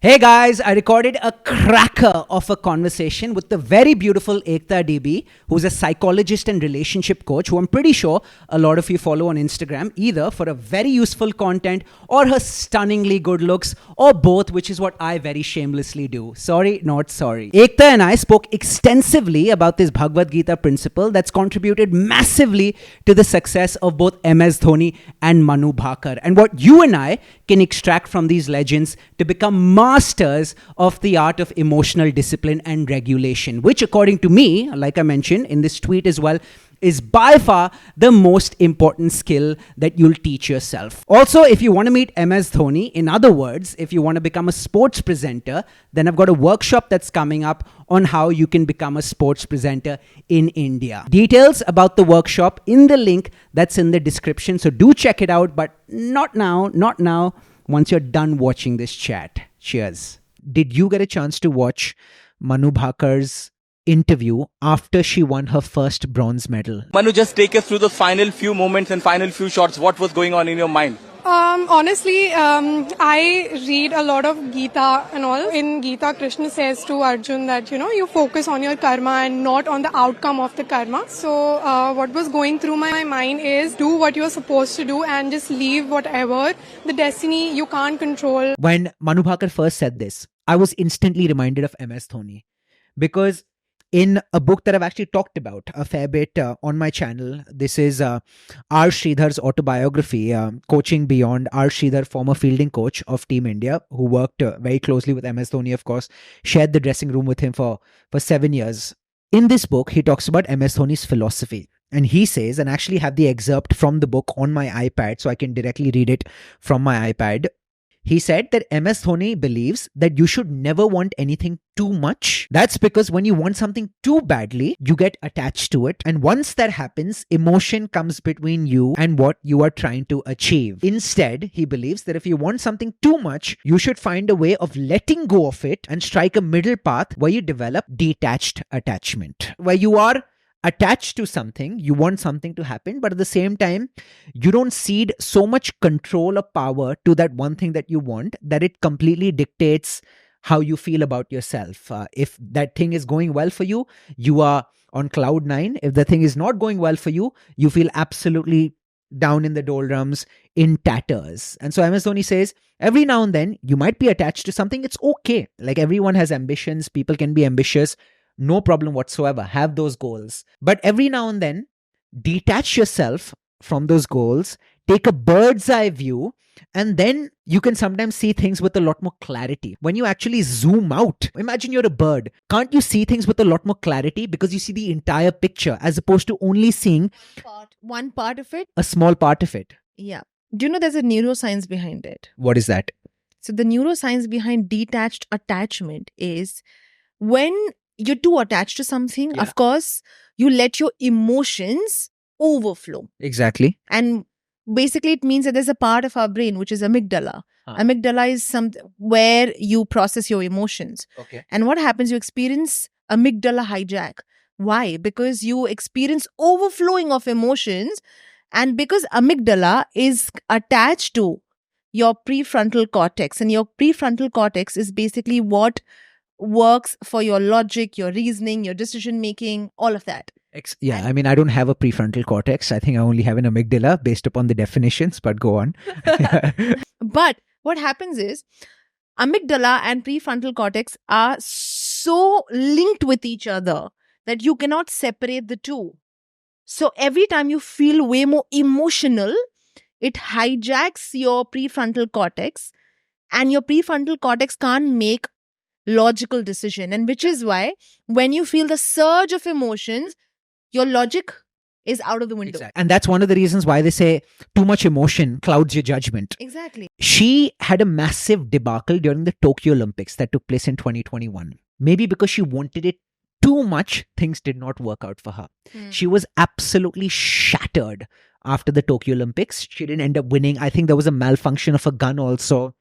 Hey guys, I recorded a cracker of a conversation with the very beautiful Ekta DB, who's a psychologist and relationship coach, who I'm pretty sure a lot of you follow on Instagram, either for a very useful content or her stunningly good looks, or both, which is what I very shamelessly do. Sorry, not sorry. Ekta and I spoke extensively about this Bhagavad Gita principle that's contributed massively to the success of both MS Dhoni and Manu Bhaker, and what you and I can extract from these legends to become masters of the art of emotional discipline and regulation, which according to me, like I mentioned in this tweet as well, is by far the most important skill that you'll teach yourself. Also, if you want to meet MS Dhoni, in other words, if you want to become a sports presenter, then I've got a workshop that's coming up on how you can become a sports presenter in India. Details about the workshop in the link that's in the description, so do check it out, but not now, once you're done watching this chat. Cheers. Did you get a chance to watch Manu Bhaker's interview after she won her first bronze medal? Manu, just take us through the final few moments and final few shots. What was going on in your mind? Honestly, I read a lot of Gita and all. In Gita, Krishna says to Arjun that, you focus on your karma and not on the outcome of the karma. So what was going through my mind is do what you're supposed to do and just leave whatever. The destiny you can't control. When Manu Bhaker first said this, I was instantly reminded of MS Dhoni, because in a book that I've actually talked about a fair bit on my channel, this is R. Sridhar's autobiography, Coaching Beyond. R. Sridhar, former fielding coach of Team India, who worked very closely with MS Dhoni, of course, shared the dressing room with him for 7 years. In this book, he talks about MS Dhoni's philosophy. And he says, and actually have the excerpt from the book on my iPad, so I can directly read it from my iPad. He said that MS Dhoni believes that you should never want anything too much. That's because when you want something too badly, you get attached to it. And once that happens, emotion comes between you and what you are trying to achieve. Instead, he believes that if you want something too much, you should find a way of letting go of it and strike a middle path where you develop detached attachment, where you are attached to something, you want something to happen, but at the same time, you don't cede so much control or power to that one thing that you want that it completely dictates how you feel about yourself. If that thing is going well for you, you are on cloud nine. If the thing is not going well for you, you feel absolutely down in the doldrums, in tatters. And so MS Dhoni says, every now and then, you might be attached to something. It's okay. Like, everyone has ambitions. People can be ambitious. No problem whatsoever. Have those goals. But every now and then, detach yourself from those goals, take a bird's eye view, and then you can sometimes see things with a lot more clarity. When you actually zoom out, imagine you're a bird. Can't you see things with a lot more clarity because you see the entire picture as opposed to only seeing one part of it? A small part of it. Yeah. Do you know there's a neuroscience behind it? What is that? So the neuroscience behind detached attachment is when you're too attached to something, of course, you let your emotions overflow. Exactly. And basically it means that there's a part of our brain, which is amygdala. Amygdala is where you process your emotions. Okay. And what happens, you experience amygdala hijack. Why? Because you experience overflowing of emotions, and because amygdala is attached to your prefrontal cortex, and your prefrontal cortex is basically what works for your logic, your reasoning, your decision making, all of that. I mean, I don't have a prefrontal cortex. I think I only have an amygdala based upon the definitions, but go on. But what happens is amygdala and prefrontal cortex are so linked with each other that you cannot separate the two. So every time you feel way more emotional, it hijacks your prefrontal cortex, and your prefrontal cortex can't make logical decision. And which is why when you feel the surge of emotions, your logic is out of the window. Exactly. And that's one of the reasons why they say too much emotion clouds your judgment. Exactly. She had a massive debacle during the Tokyo Olympics that took place in 2021. Maybe because she wanted it too much, things did not work out for her. She was absolutely shattered after the Tokyo Olympics. She didn't end up winning. I think there was a malfunction of a gun also.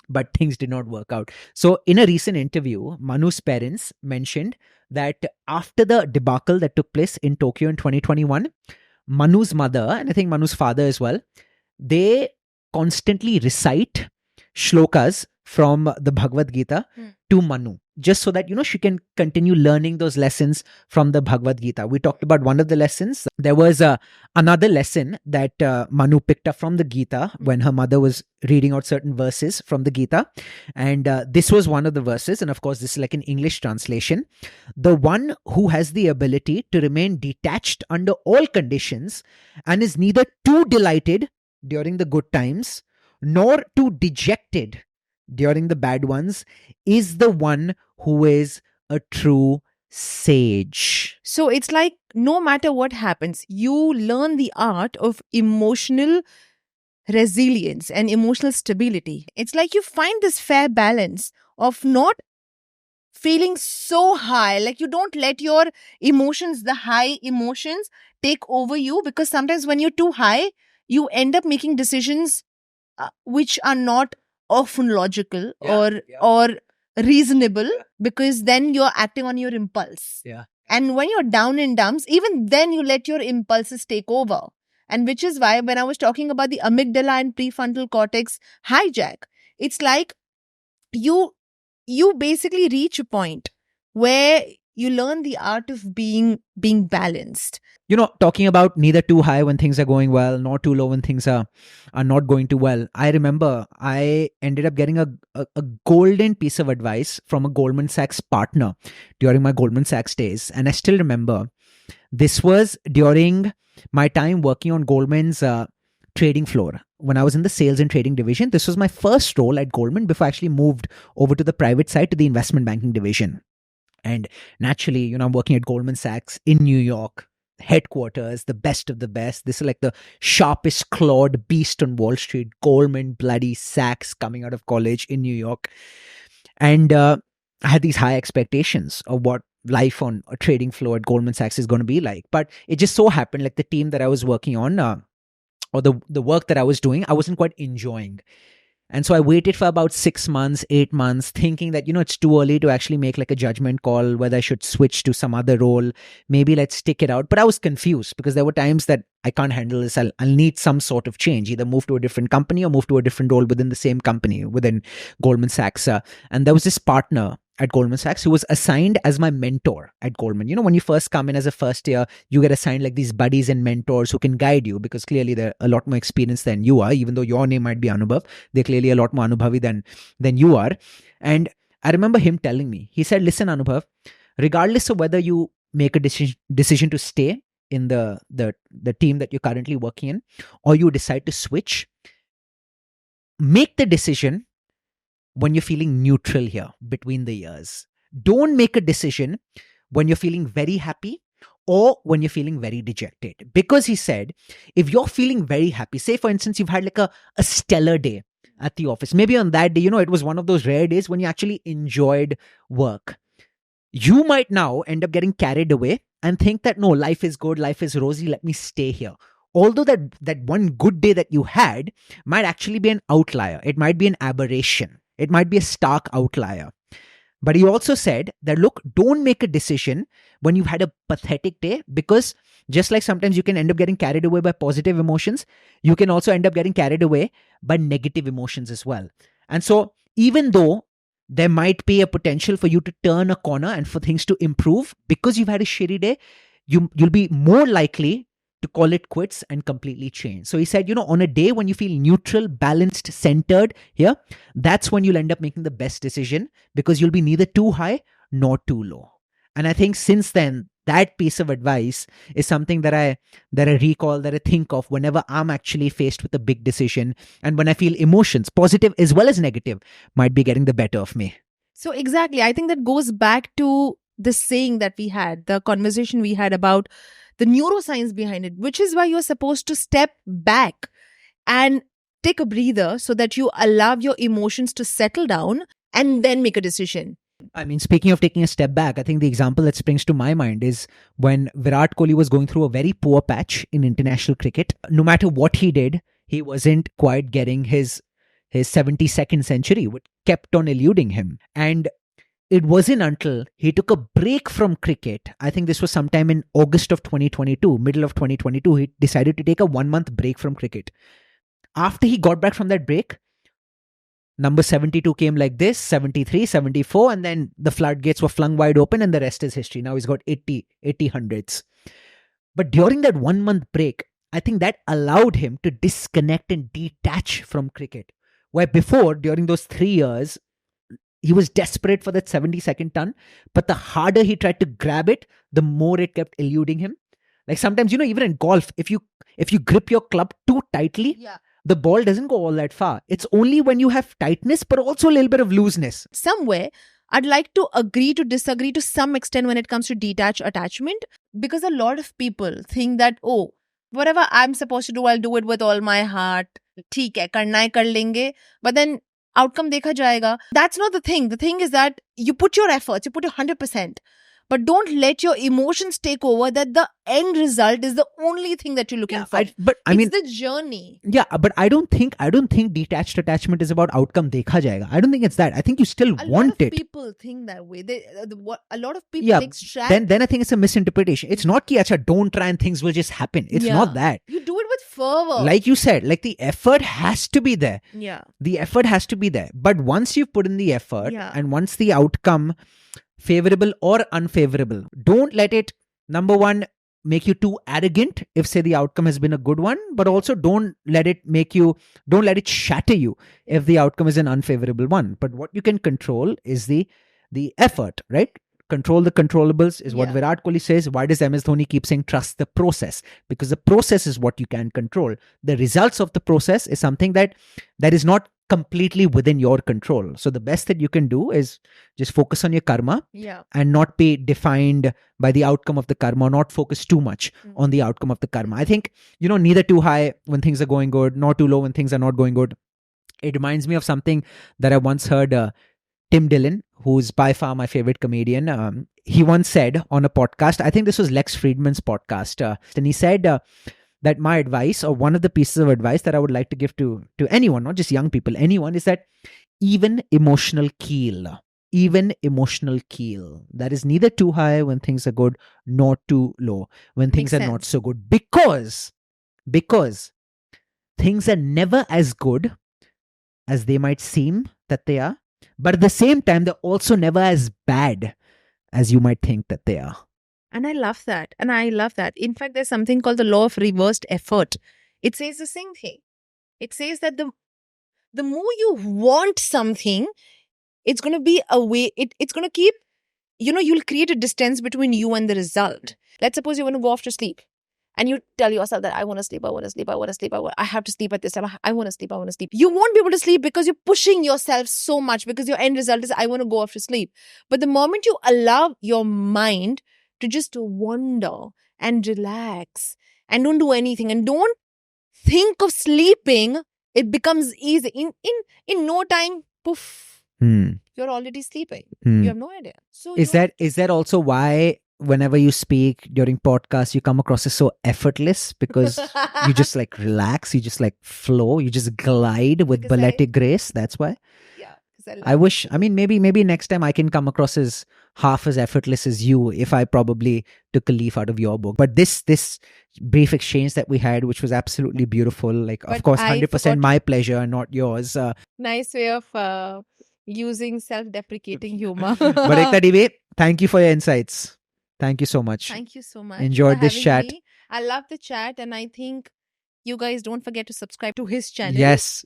But things did not work out. So in a recent interview, Manu's parents mentioned that after the debacle that took place in Tokyo in 2021, Manu's mother, and I think Manu's father as well, they constantly recite shlokas from the Bhagavad Gita to Manu, just so that, she can continue learning those lessons from the Bhagavad Gita. We talked about one of the lessons. There was another lesson that Manu picked up from the Gita when her mother was reading out certain verses from the Gita. And this was one of the verses. And of course, this is like an English translation. The one who has the ability to remain detached under all conditions and is neither too delighted during the good times nor too dejected during the bad ones is the one who is a true sage. So it's like no matter what happens, you learn the art of emotional resilience and emotional stability. It's like you find this fair balance of not feeling so high, like you don't let your emotions, the high emotions, take over you, because sometimes when you're too high, you end up making decisions which are not often logical or reasonable, because then you're acting on your impulse. And when you're down in dumps, even then you let your impulses take over. And which is why when I was talking about the amygdala and prefrontal cortex hijack, it's like you basically reach a point where you learn the art of being balanced. Talking about neither too high when things are going well, nor too low when things are not going too well. I remember I ended up getting a golden piece of advice from a Goldman Sachs partner during my Goldman Sachs days. And I still remember this was during my time working on Goldman's trading floor. When I was in the sales and trading division, this was my first role at Goldman before I actually moved over to the private side to the investment banking division. And naturally, I'm working at Goldman Sachs in New York, headquarters, the best of the best. This is like the sharpest clawed beast on Wall Street, Goldman bloody Sachs, coming out of college in New York. And I had these high expectations of what life on a trading floor at Goldman Sachs is going to be like. But it just so happened, like the team that I was working on, or the work that I was doing, I wasn't quite enjoying. And so I waited for about 6 months, 8 months, thinking that, it's too early to actually make like a judgment call, whether I should switch to some other role. Maybe let's stick it out. But I was confused because there were times that I can't handle this. I'll need some sort of change, either move to a different company or move to a different role within the same company, within Goldman Sachs. And there was this partner at Goldman Sachs who was assigned as my mentor at Goldman. When you first come in as a first year, you get assigned like these buddies and mentors who can guide you, because clearly they're a lot more experienced than you are. Even though your name might be Anubhav, they're clearly a lot more Anubhavi than you are. And I remember him telling me, he said, listen, Anubhav, regardless of whether you make a decision to stay in the team that you're currently working in, or you decide to switch, make the decision when you're feeling neutral here between the years. Don't make a decision when you're feeling very happy or when you're feeling very dejected. Because he said, if you're feeling very happy, say for instance, you've had like a stellar day at the office. Maybe on that day, it was one of those rare days when you actually enjoyed work. You might now end up getting carried away and think that, no, life is good, life is rosy, let me stay here. Although that one good day that you had might actually be an outlier. It might be an aberration. It might be a stark outlier. But he also said that, look, don't make a decision when you've had a pathetic day, because just like sometimes you can end up getting carried away by positive emotions, you can also end up getting carried away by negative emotions as well. And so even though there might be a potential for you to turn a corner and for things to improve, because you've had a shitty day, you'll be more likely to call it quits and completely change. So he said, on a day when you feel neutral, balanced, centered here, that's when you'll end up making the best decision, because you'll be neither too high nor too low. And I think since then, that piece of advice is something that I recall, that I think of whenever I'm actually faced with a big decision, and when I feel emotions, positive as well as negative, might be getting the better of me. So exactly, I think that goes back to the saying that we had, the conversation we had about the neuroscience behind it, which is why you're supposed to step back and take a breather so that you allow your emotions to settle down and then make a decision. I mean, speaking of taking a step back, I think the example that springs to my mind is when Virat Kohli was going through a very poor patch in international cricket. No matter what he did, he wasn't quite getting his 72nd century, which kept on eluding him. And it wasn't until he took a break from cricket, I think this was sometime in August of 2022, middle of 2022, he decided to take a 1-month break from cricket. After he got back from that break, Number 72 came like this, 73, 74, and then the floodgates were flung wide open and the rest is history. Now he's got 80 hundreds. But during that 1 month break, I think that allowed him to disconnect and detach from cricket. Where before, during those 3 years, he was desperate for that 72nd ton. But the harder he tried to grab it, the more it kept eluding him. Like sometimes, even in golf, if you grip your club too tightly, the ball doesn't go all that far. It's only when you have tightness, but also a little bit of looseness. Somewhere, I'd like to agree to disagree to some extent when it comes to detached attachment, because a lot of people think that, oh, whatever I'm supposed to do, I'll do it with all my heart. ठीक है, करना है कर लेंगे. But then outcome देखा जाएगा. That's not the thing. The thing is that you put your efforts, you put your 100%. But don't let your emotions take over that the end result is the only thing that you're looking for. It's the journey. Yeah, but I don't think detached attachment is about outcome dekha jayega. I don't think it's that. I think you still want it. A lot of people think that way. A lot of people extract. Then I think it's a misinterpretation. It's not ki acha, don't try and things will just happen. It's not that. You do it with fervor. Like you said, like the effort has to be there. Yeah. The effort has to be there. But once you've put in the effort and once the outcome, favorable or unfavorable, don't let it, number one, make you too arrogant if say the outcome has been a good one, but also don't let it shatter you if the outcome is an unfavorable one. But what you can control is the effort, right? Control the controllables is what Virat Kohli says. Why does MS Dhoni keep saying trust the process? Because the process is what you can control. The results of the process is something that is not completely within your control. So the best that you can do is just focus on your karma and not be defined by the outcome of the karma, not focus too much on the outcome of the karma. I think, neither too high when things are going good, nor too low when things are not going good. It reminds me of something that I once heard Tim Dillon, who's by far my favorite comedian. He once said on a podcast, I think this was Lex Friedman's podcast, and he said that my advice, or one of the pieces of advice that I would like to give to anyone, not just young people, anyone, is that even emotional keel, that is neither too high when things are good, nor too low when things are not so good. Because things are never as good as they might seem that they are. But at the same time, they're also never as bad as you might think that they are. And I love that. In fact, there's something called the law of reversed effort. It says the same thing. It says that the more you want something, it's going to be a way, it's going to keep, you'll create a distance between you and the result. Let's suppose you want to go off to sleep. And you tell yourself that I want to sleep, I have to sleep at this time, I want to sleep. You won't be able to sleep because you're pushing yourself so much, because your end result is I want to go off to sleep. But the moment you allow your mind to just wander and relax and don't do anything and don't think of sleeping, it becomes easy. In no time, poof, you're already sleeping. You have no idea. So is that also why whenever you speak during podcasts, you come across as so effortless? Because you just like relax, you just like flow, you just glide with balletic grace. That's why. Yeah. Maybe next time I can come across as half as effortless as you if I probably took a leaf out of your book. But this brief exchange that we had, which was absolutely beautiful, like, of course, 100% my pleasure, not yours. Nice way of using self-deprecating humor. But Ekta Dibe, thank you for your insights. Thank you so much. Thank you so much. Enjoyed this chat. Me. I love the chat, and I think you guys don't forget to subscribe to his channel. Yes,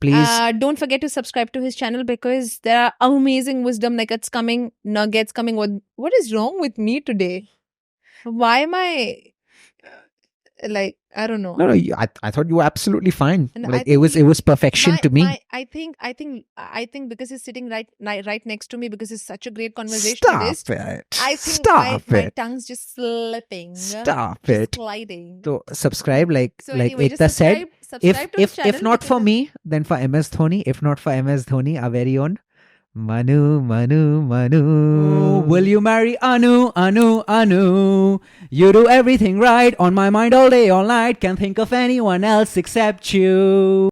please. Don't forget to subscribe to his channel, because there are amazing wisdom nuggets coming. What is wrong with me today? Why am I like, I don't know. No, I thought you were absolutely fine. And like it was perfection to me. I think because he's sitting right next to me, because it's such a great conversation. Stop it. I think my tongue's just slipping. Stop it. Sliding. So subscribe, like anyway, Ekta said. If not for because me, then for MS Dhoni. If not for MS Dhoni, our very own Manu. Will you marry Anu? You do everything right. On my mind all day, all night. Can't think of anyone else except you.